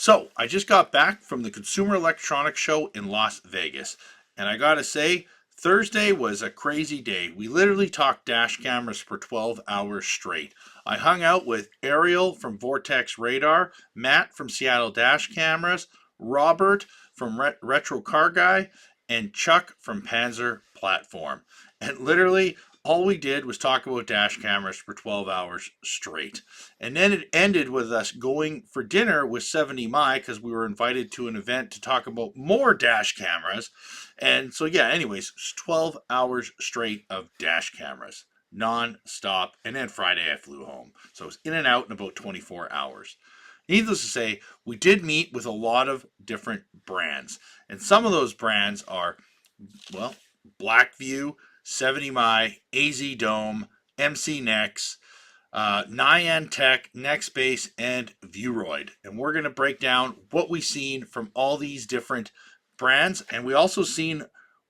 So, I just got back from the Consumer Electronics Show in Las Vegas, and I gotta say, Thursday was a crazy day. We literally talked dash cameras for 12 hours straight. I hung out with Ariel from Vortex Radar, Matt from Seattle Dash Cameras, Robert from Retro Car Guy, and Chuck from Panzer Platform. And literally, all we did was talk about dash cameras for 12 hours straight. And then it ended with us going for dinner with 70 Mai because we were invited to an event to talk about more dash cameras. And so, yeah, anyways, 12 hours straight of dash cameras, non-stop. And then Friday I flew home. So it was in and out in about 24 hours. Needless to say, we did meet with a lot of different brands. And some of those brands are, well, Blackvue, 70 Mai, AZ Dome, MCNEX, Niantic, Nextbase, and Vueroid. And we're going to break down what we've seen from all these different brands. And we also seen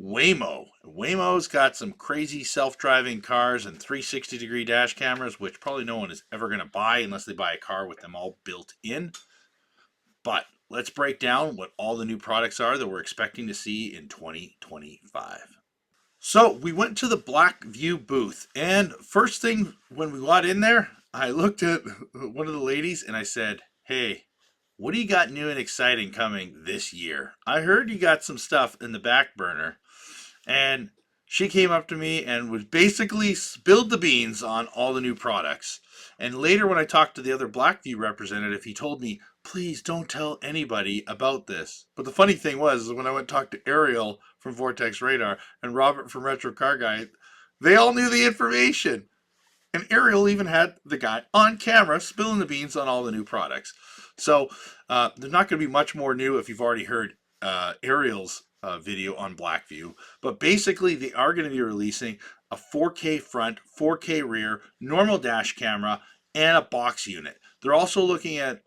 Waymo. Waymo's got some crazy self-driving cars and 360-degree dash cameras, which probably no one is ever going to buy unless they buy a car with them all built in. But let's break down what all the new products are that we're expecting to see in 2025. So we went to the Blackvue booth, and first thing when we got in there, I looked at one of the ladies and I said, "Hey, what do you got new and exciting coming this year? I heard you got some stuff in the back burner." And she came up to me and was basically spilled the beans on all the new products. And later when I talked to the other Blackvue representative, he told me, "Please don't tell anybody about this." But the funny thing was, when I went to talk to Ariel from Vortex Radar and Robert from Retro Car Guy, they all knew the information. And Ariel even had the guy on camera spilling the beans on all the new products. So there's not going to be much more new if you've already heard Ariel's video on Blackvue. But basically, they are going to be releasing a 4K front, 4K rear, normal dash camera, and a box unit. They're also looking at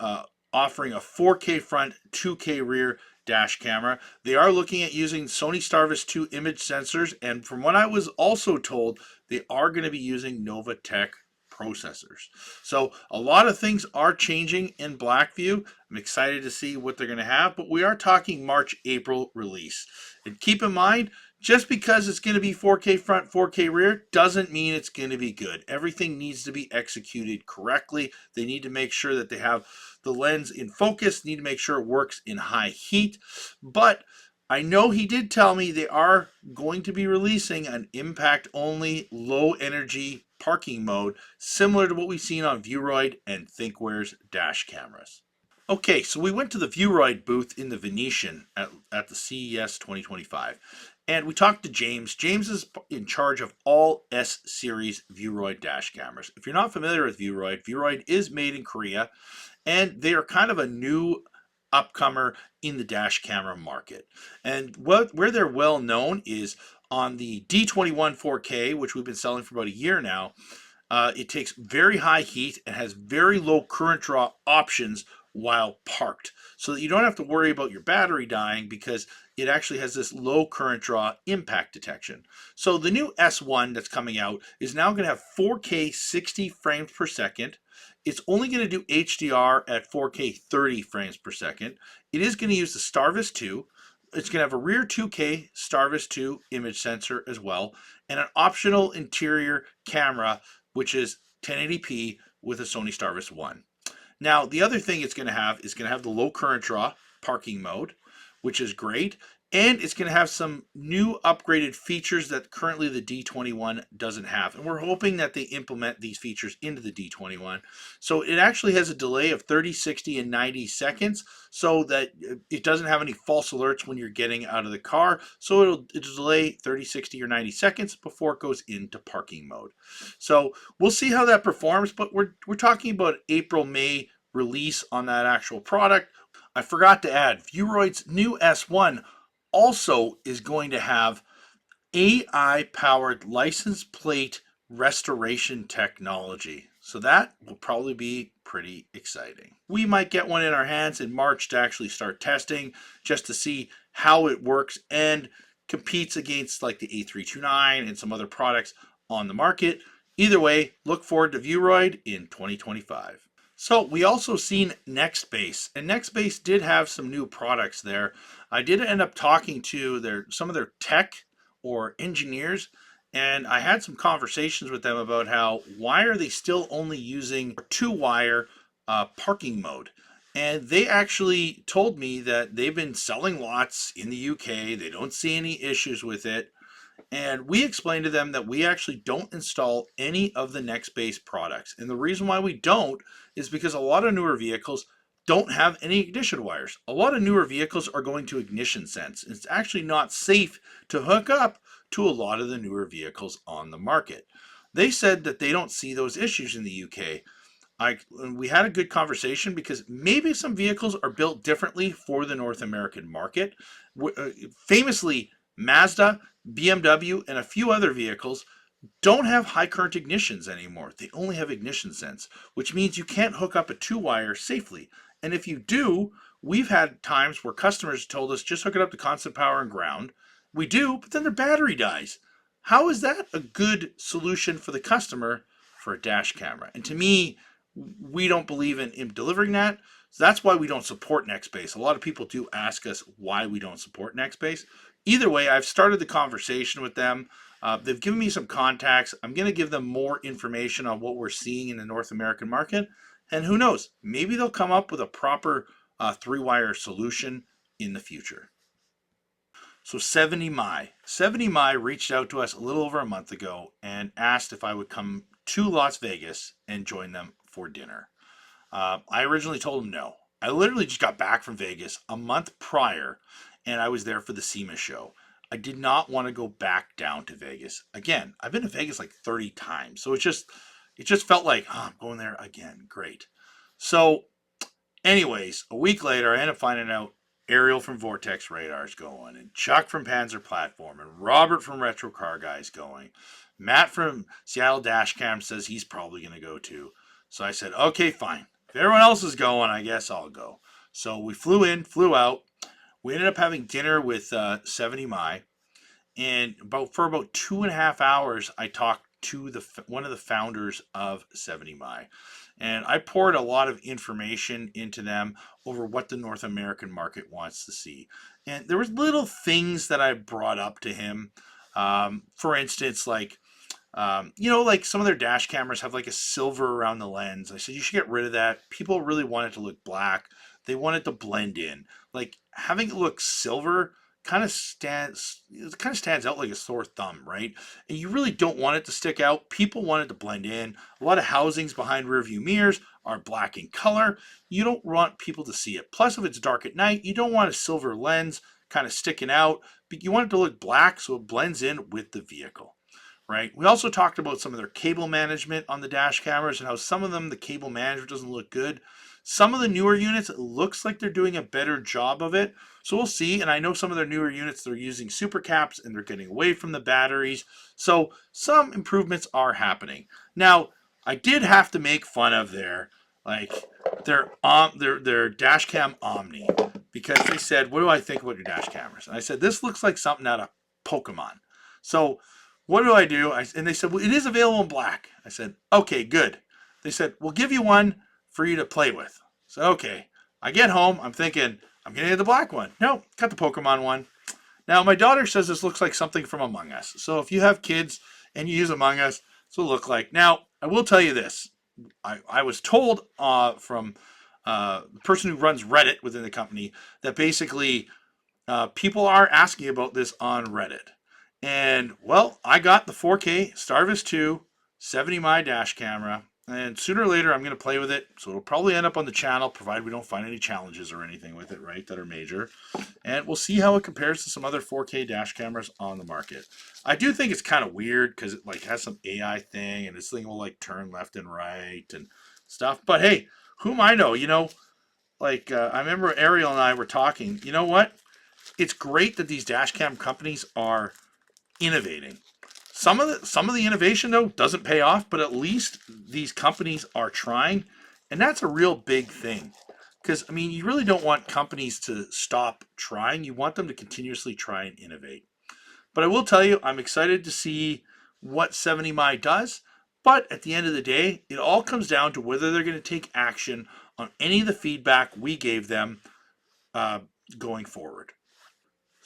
offering a 4K front, 2K rear dash camera. They are looking at using Sony Starvis 2 image sensors, and from what I was also told, they are going to be using Novatech processors. So a lot of things are changing in Blackvue. I'm excited to see what they're going to have, but we are talking March, April release. And keep in mind, just because it's going to be 4K front, 4K rear, doesn't mean it's going to be good. Everything needs to be executed correctly. They need to make sure that they have the lens in focus, need to make sure it works in high heat. But I know he did tell me they are going to be releasing an impact-only, low-energy parking mode, similar to what we've seen on Vueroid and ThinkWare's dash cameras. Okay, so we went to the Vueroid booth in the Venetian at the CES 2025, and we talked to James. James is in charge of all S-Series Vueroid dash cameras. If you're not familiar with Vueroid, Vueroid is made in Korea, and they are kind of a new upcomer in the dash camera market. And where they're well known is on the D21 4K, which we've been selling for about a year now. It takes very high heat and has very low current draw options while parked, so that you don't have to worry about your battery dying because it actually has this low current draw impact detection. So the new S1 that's coming out is now going to have 4K 60 frames per second. It's only going to do HDR at 4K 30 frames per second. It is going to use the Starvis 2. It's going to have a rear 2K Starvis 2 image sensor as well, and an optional interior camera, which is 1080p with a Sony Starvis 1. Now, the other thing it's going to have is going to have the low current draw parking mode, which is great. And it's going to have some new upgraded features that currently the D21 doesn't have. And we're hoping that they implement these features into the D21. So it actually has a delay of 30, 60, and 90 seconds so that it doesn't have any false alerts when you're getting out of the car. So it'll delay 30, 60, or 90 seconds before it goes into parking mode. So we'll see how that performs, but we're talking about April, May release on that actual product. I forgot to add, Vueroid's new S1 also is going to have AI-powered license plate restoration technology. So that will probably be pretty exciting. We might get one in our hands in March to actually start testing, just to see how it works and competes against like the A329 and some other products on the market. Either way, look forward to Vueroid in 2025. So we also seen Nextbase, and Nextbase did have some new products there. I did end up talking to some of their tech or engineers, and I had some conversations with them about how why are they still only using two-wire parking mode. And they actually told me that they've been selling lots in the UK. They don't see any issues with it. And we explained to them that we actually don't install any of the Nextbase products. And the reason why we don't is because a lot of newer vehicles don't have any ignition wires. A lot of newer vehicles are going to ignition sense. It's actually not safe to hook up to a lot of the newer vehicles on the market. They said that they don't see those issues in the UK. We had a good conversation because maybe some vehicles are built differently for the North American market. Famously, Mazda, BMW, and a few other vehicles don't have high current ignitions anymore. They only have ignition sense, which means you can't hook up a two-wire safely. And if you do, we've had times where customers told us just hook it up to constant power and ground. We do, but then their battery dies. How is that a good solution for the customer for a dash camera? And to me, we don't believe in delivering that. So that's why we don't support Nextbase. A lot of people do ask us why we don't support Nextbase. Either way, I've started the conversation with them. They've given me some contacts. I'm going to give them more information on what we're seeing in the North American market. And who knows, maybe they'll come up with a proper three-wire solution in the future. So 70 Mai. 70 Mai reached out to us a little over a month ago and asked if I would come to Las Vegas and join them for dinner. I originally told them no. I literally just got back from Vegas a month prior, and I was there for the SEMA show. I did not want to go back down to Vegas again. I've been to Vegas like 30 times, so it just felt like, oh, I'm going there again. Great. So, anyways, a week later, I ended up finding out Ariel from Vortex Radar's going, and Chuck from Panzer Platform, and Robert from Retro Car Guy's going. Matt from Seattle Dash Cam says he's probably going to go too. So I said, okay, fine. If everyone else is going, I guess I'll go. So we flew in, flew out. We ended up having dinner with 70 Mai. And for about 2.5 hours, I talked to one of the founders of 70 Mai. And I poured a lot of information into them over what the North American market wants to see. And there was little things that I brought up to him. For instance, like, like some of their dash cameras have like a silver around the lens. I said, you should get rid of that. People really want it to look black. They want it to blend in. Like having it look silver kind of stands out like a sore thumb, right? And you really don't want it to stick out. People want it to blend in. A lot of housings behind rear view mirrors are black in color. You don't want people to see it. Plus, if it's dark at night, you don't want a silver lens kind of sticking out, but you want it to look black so it blends in with the vehicle. Right. We also talked about some of their cable management on the dash cameras and how some of them, the cable management doesn't look good. Some of the newer units, it looks like they're doing a better job of it. So we'll see. And I know some of their newer units, they're using super caps and they're getting away from the batteries. So some improvements are happening. Now, I did have to make fun of their dash cam Omni because they said, what do I think about your dash cameras? And I said, this looks like something out of Pokemon. So what do I do? And they said, well, it is available in black. I said, okay, good. They said, we'll give you one for you to play with. So, okay. I get home. I'm thinking, I'm going to get the black one. No, got the Pokemon one. Now, my daughter says this looks like something from Among Us. So, if you have kids and you use Among Us, it's what it look like. Now, I will tell you this. I was told from the person who runs Reddit within the company that basically people are asking about this on Reddit. And, well, I got the 4K Starvis 2 70 Mai dash camera. And sooner or later, I'm going to play with it. So it'll probably end up on the channel, provided we don't find any challenges or anything with it, right, that are major. And we'll see how it compares to some other 4K dash cameras on the market. I do think it's kind of weird because it has some AI thing, and this thing will turn left and right and stuff. But hey, whom I know, I remember Ariel and I were talking. You know what? It's great that these dash cam companies are innovating. Some of the innovation though doesn't pay off, but at least these companies are trying, and that's a real big thing. Because you really don't want companies to stop trying. You want them to continuously try and innovate. But I will tell you, I'm excited to see what 70 Mai does. But at the end of the day, it all comes down to whether they're going to take action on any of the feedback we gave them going forward.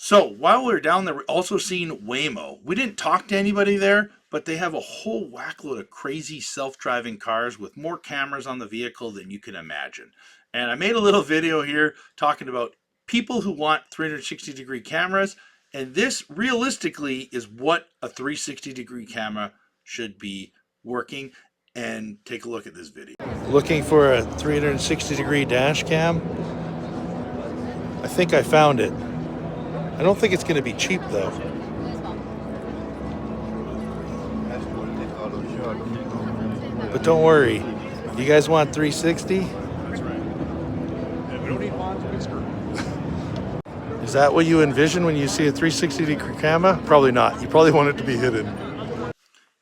So while we were down there, we also seen Waymo. We didn't talk to anybody there, but they have a whole whackload of crazy self-driving cars with more cameras on the vehicle than you can imagine. And I made a little video here talking about people who want 360-degree cameras, and this realistically is what a 360-degree camera should be working. And take a look at this video. Looking for a 360-degree dash cam? I think I found it. I don't think it's going to be cheap though. But don't worry, you guys want 360? That's right. And we don't need bonds to be screwed. Is that what you envision when you see a 360-degree camera? Probably not. You probably want it to be hidden.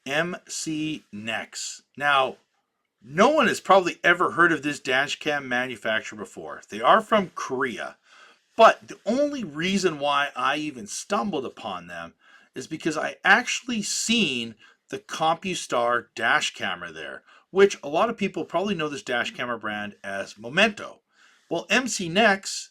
MCNEX. Now, no one has probably ever heard of this dash cam manufacturer before. They are from Korea. But the only reason why I even stumbled upon them is because I actually seen the CompuStar dash camera there, which a lot of people probably know this dash camera brand as Momento. Well, MCNEX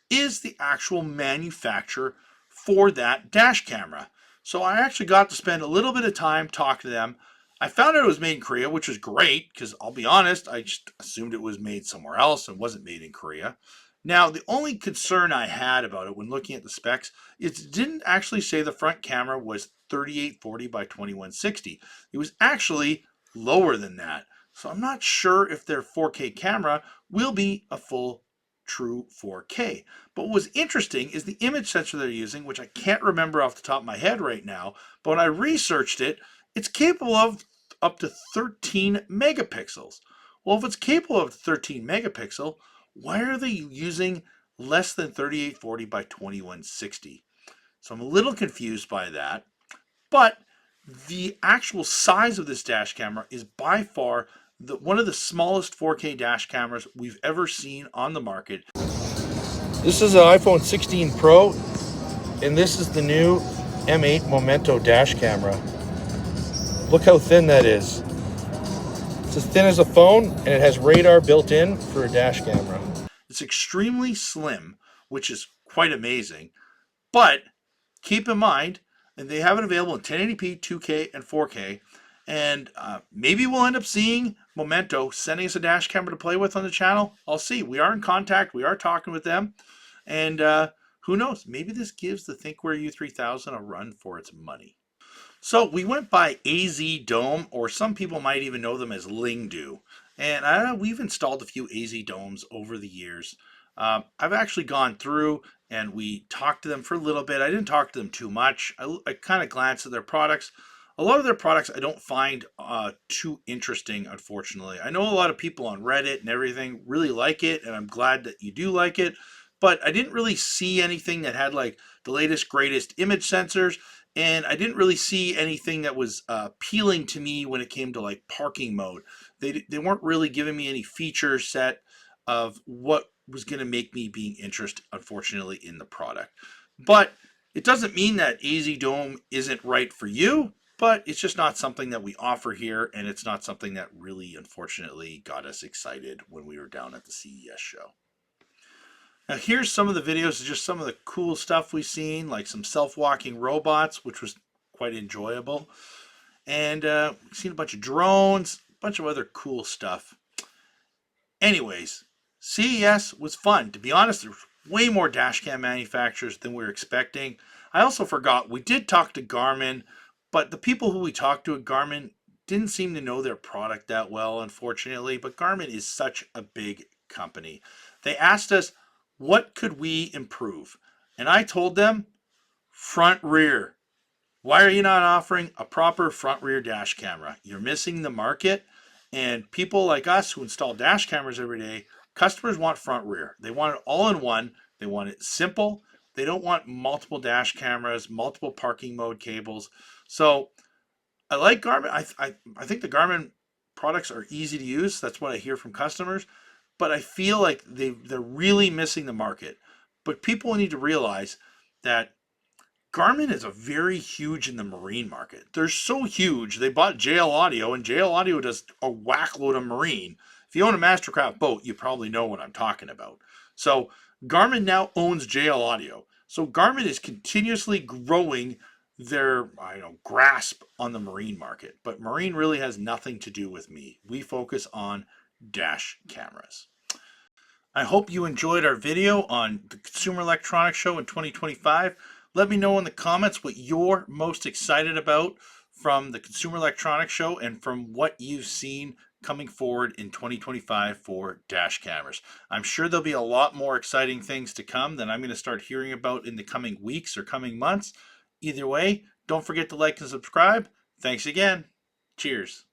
is the actual manufacturer for that dash camera. So I actually got to spend a little bit of time talking to them. I found out it was made in Korea, which was great because I'll be honest, I just assumed it was made somewhere else and wasn't made in Korea. Now, the only concern I had about it when looking at the specs is it didn't actually say the front camera was 3840 by 2160. It was actually lower than that. So I'm not sure if their 4K camera will be a full true 4K. But what was interesting is the image sensor they're using, which I can't remember off the top of my head right now, but when I researched it, it's capable of up to 13 megapixels. Well, if it's capable of 13 megapixel, why are they using less than 3840 by 2160? So I'm a little confused by that. But the actual size of this dash camera is by far one of the smallest 4K dash cameras we've ever seen on the market. This is an iPhone 16 Pro, and this is the new M8 Momento dash camera. Look how thin that is. It's as thin as a phone, and it has radar built in for a dash camera. It's extremely slim, which is quite amazing. But keep in mind, and they have it available in 1080p, 2K, and 4K. And maybe we'll end up seeing Momento sending us a dash camera to play with on the channel. I'll see. We are in contact. We are talking with them. And who knows? Maybe this gives the ThinkWare U3000 a run for its money. So we went by AZ Dome, or some people might even know them as LINGDU. And we've installed a few AZ Domes over the years. I've actually gone through and we talked to them for a little bit. I didn't talk to them too much. I kind of glanced at their products. A lot of their products I don't find too interesting, unfortunately. I know a lot of people on Reddit and everything really like it, and I'm glad that you do like it. But I didn't really see anything that had like the latest, greatest image sensors. And I didn't really see anything that was appealing to me when it came to like parking mode. They weren't really giving me any feature set of what was going to make me being interested, unfortunately, in the product. But it doesn't mean that AZ Dome isn't right for you, but it's just not something that we offer here, and it's not something that really, unfortunately, got us excited when we were down at the CES show. Now here's some of the videos of just some of the cool stuff we've seen, like some self-walking robots, which was quite enjoyable. And we've seen a bunch of drones, a bunch of other cool stuff. Anyways, CES was fun. To be honest, there was way more dash cam manufacturers than we were expecting. I also forgot, we did talk to Garmin, but the people who we talked to at Garmin didn't seem to know their product that well, unfortunately. But Garmin is such a big company. They asked us, what could we improve? And I told them, front rear. Why are you not offering a proper front rear dash camera? You're missing the market. And people like us who install dash cameras every day, customers want front rear. They want it all in one. They want it simple. They don't want multiple dash cameras, multiple parking mode cables. So I like Garmin. I think the Garmin products are easy to use. That's what I hear from customers. But I feel like they're really missing the market. But people need to realize that Garmin is a very huge in the marine market. They're so huge, they bought JL Audio, and JL Audio does a whackload of marine. If you own a Mastercraft boat, you probably know what I'm talking about. So Garmin now owns JL Audio. So Garmin is continuously growing their grasp on the marine market. But marine really has nothing to do with me. We focus on dash cameras. I hope you enjoyed our video on the Consumer Electronics Show in 2025. Let me know in the comments what you're most excited about from the Consumer Electronics Show and from what you've seen coming forward in 2025 for dash cameras. I'm sure there'll be a lot more exciting things to come that I'm going to start hearing about in the coming weeks or coming months. Either way, don't forget to like and subscribe. Thanks again. Cheers.